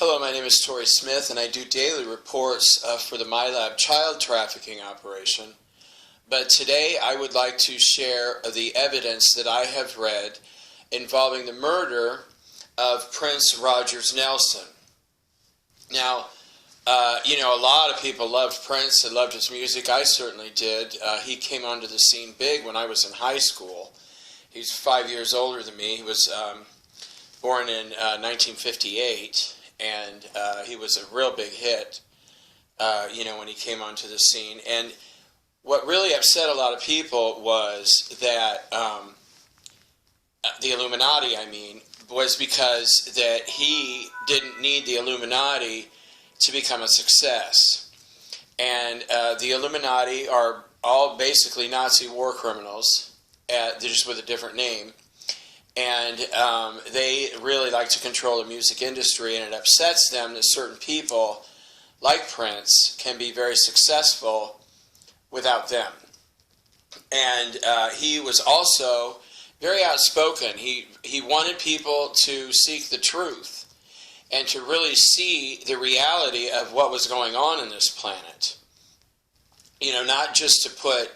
Hello, my name is Tori Smith, and I do daily reports for the MyLab child trafficking operation. But today I would like to share the evidence that I have read involving the murder of Prince Rodgers Nelson. Now, a lot of people loved Prince and loved his music. I certainly did. He came onto the scene big when I was in high school. He's 5 years older than me. He was born in 1958. And he was a real big hit, when he came onto the scene. And what really upset a lot of people was that the Illuminati, was because that he didn't need the Illuminati to become a success. And the Illuminati are all basically Nazi war criminals, they're just with a different name. And they really like to control the music industry, and it upsets them that certain people, like Prince, can be very successful without them. And he was also very outspoken. He wanted people to seek the truth and to really see the reality of what was going on in this planet. Not just to put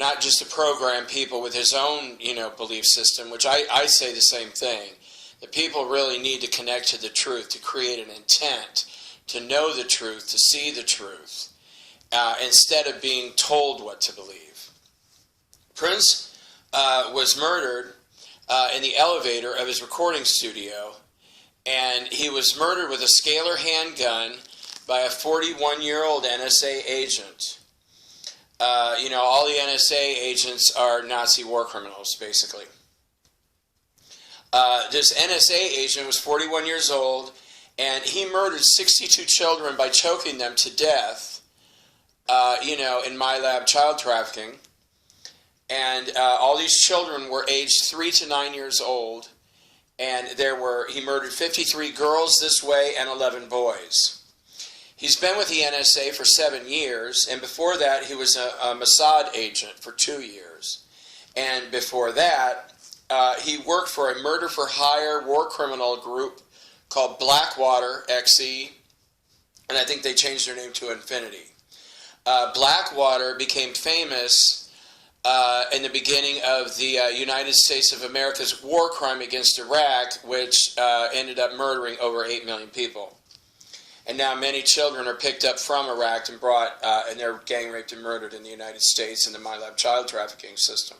not just to program people with his own, belief system, which I say the same thing. That people really need to connect to the truth, to create an intent, to know the truth, to see the truth, instead of being told what to believe. Prince was murdered in the elevator of his recording studio, and he was murdered with a scalar handgun by a 41-year-old NSA agent. All the NSA agents are Nazi war criminals, basically. This NSA agent was 41 years old, and he murdered 62 children by choking them to death, in MyLab child trafficking. And all these children were aged 3 to 9 years old, and he murdered 53 girls this way and 11 boys. He's been with the NSA for 7 years, and before that he was a Mossad agent for 2 years. And before that, he worked for a murder-for-hire war criminal group called Blackwater XE, and I think they changed their name to Infinity. Blackwater became famous in the beginning of the United States of America's war crime against Iraq, which ended up murdering over 8 million people. And now many children are picked up from Iraq and brought, and they're gang raped and murdered in the United States in the MyLab child trafficking system.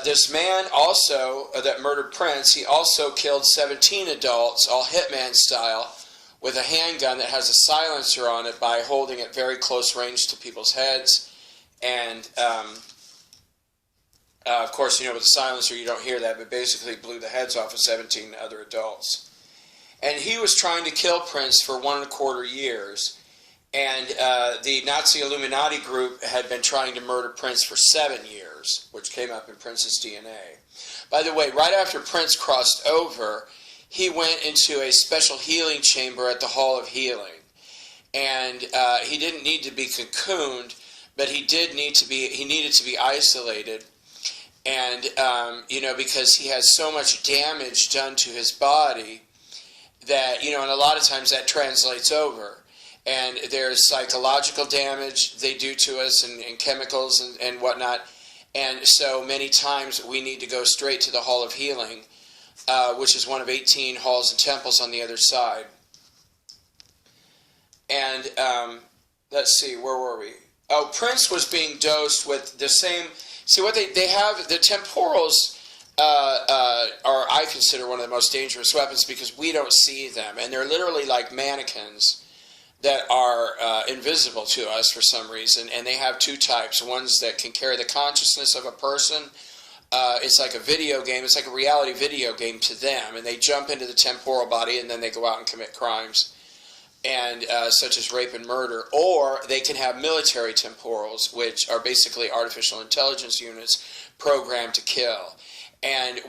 This man also, that murdered Prince, he also killed 17 adults, all hitman style, with a handgun that has a silencer on it by holding it very close range to people's heads. And, of course, with the silencer you don't hear that, but basically blew the heads off of 17 other adults. And he was trying to kill Prince for 1.25 years. And the Nazi Illuminati group had been trying to murder Prince for 7 years, which came up in Prince's DNA. By the way, right after Prince crossed over, he went into a special healing chamber at the Hall of Healing. And he didn't need to be cocooned, but he needed to be isolated. And, because he had so much damage done to his body, that, and a lot of times that translates over. And there's psychological damage they do to us and chemicals and whatnot. And so many times we need to go straight to the Hall of Healing, which is one of 18 halls and temples on the other side. And let's see, where were we? Oh, Prince was being dosed with the same... See, what they have, the temporals... are, I consider, one of the most dangerous weapons because we don't see them. And they're literally like mannequins that are invisible to us for some reason. And they have two types. Ones that can carry the consciousness of a person. It's like a video game. It's like a reality video game to them. And they jump into the temporal body and then they go out and commit crimes, and such as rape and murder. Or they can have military temporals, which are basically artificial intelligence units programmed to kill. And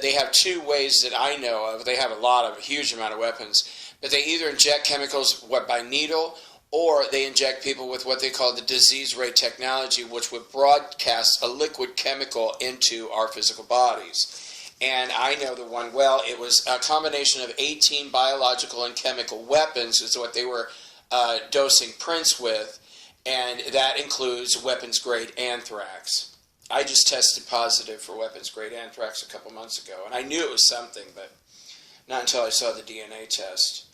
they have two ways that I know of. They have a huge amount of weapons, but they either inject chemicals by needle, or they inject people with what they call the disease ray technology, which would broadcast a liquid chemical into our physical bodies. and I know the one well. It was a combination of 18 biological and chemical weapons is what they were dosing Prince with, and that includes weapons-grade anthrax. I just tested positive for weapons-grade anthrax a couple months ago, and I knew it was something, but not until I saw the DNA test.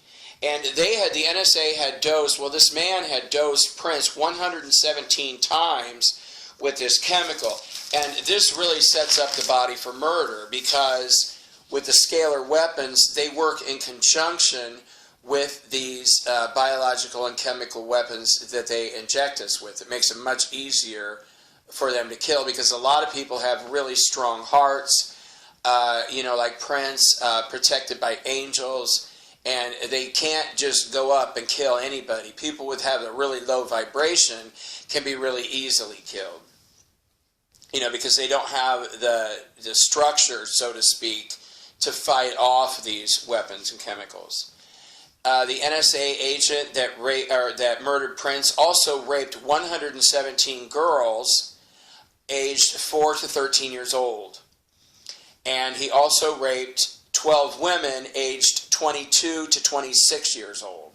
And the NSA had dosed, well, this man had dosed Prince 117 times with this chemical. And this really sets up the body for murder, because with the scalar weapons, they work in conjunction with these biological and chemical weapons that they inject us with. It makes it much easier for them to kill, because a lot of people have really strong hearts, like Prince, protected by angels, and they can't just go up and kill anybody. People with have a really low vibration can be really easily killed, because they don't have the structure, so to speak, to fight off these weapons and chemicals. The NSA agent that murdered Prince also raped 117 girls aged 4 to 13 years old. And he also raped 12 women aged 22 to 26 years old.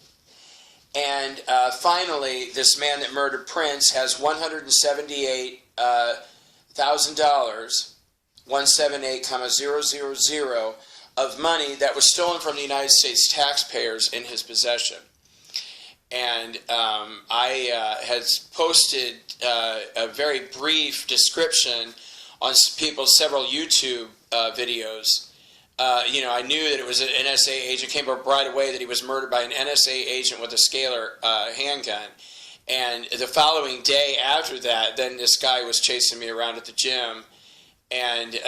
And finally, this man that murdered Prince has $178,000, 178,000 of money that was stolen from the United States taxpayers in his possession. And I had posted a very brief description on people's several YouTube videos. I knew that it was an NSA agent. Came up right away that he was murdered by an NSA agent with a scalar handgun. And the following day after that, then this guy was chasing me around at the gym. And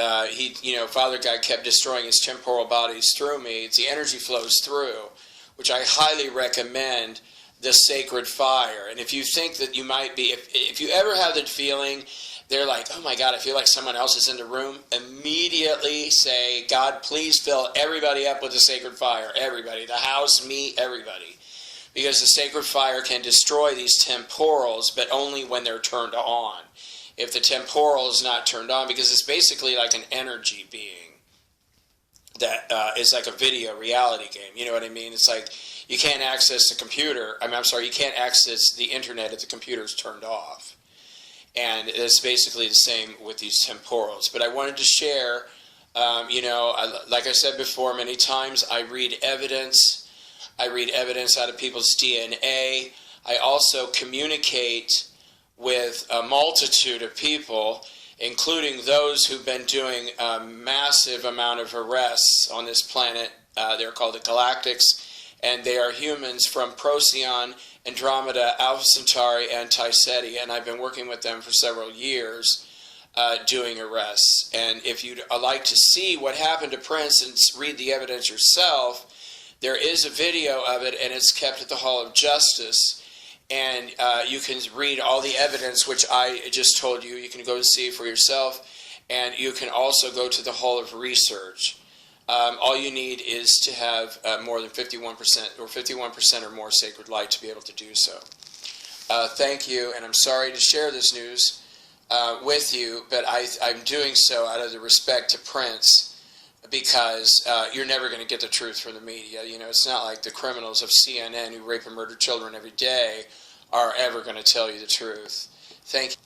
Father God kept destroying his temporal bodies through me. The energy flows through, which I highly recommend the sacred fire. And if you think that you might be, if you ever have the feeling, they're like, oh my God, I feel like someone else is in the room, immediately say, God, please fill everybody up with the sacred fire. Everybody, the house, me, everybody. Because the sacred fire can destroy these temporals, but only when they're turned on. If the temporal is not turned on, because it's basically like an energy being that is like a video reality game. You know what I mean? It's like you can't access the computer. You can't access the internet if the computer's turned off. And it's basically the same with these temporals. But I wanted to share, like I said before many times, I read evidence. I read evidence out of people's DNA. I also communicate with a multitude of people, including those who've been doing a massive amount of arrests on this planet. They're called the Galactics, and they are humans from Procyon, Andromeda, Alpha Centauri, and Taiseti, and I've been working with them for several years doing arrests. And if you'd like to see what happened to Prince and read the evidence yourself, there is a video of it, and it's kept at the Hall of Justice. And you can read all the evidence, which I just told you. You can go see for yourself. And you can also go to the Hall of Research. All you need is to have more than 51% or 51% or more sacred light to be able to do so. Thank you, and I'm sorry to share this news with you, but I'm doing so out of the respect to Prince, because you're never going to get the truth from the media. It's not like the criminals of CNN who rape and murder children every day are ever going to tell you the truth. Thank you.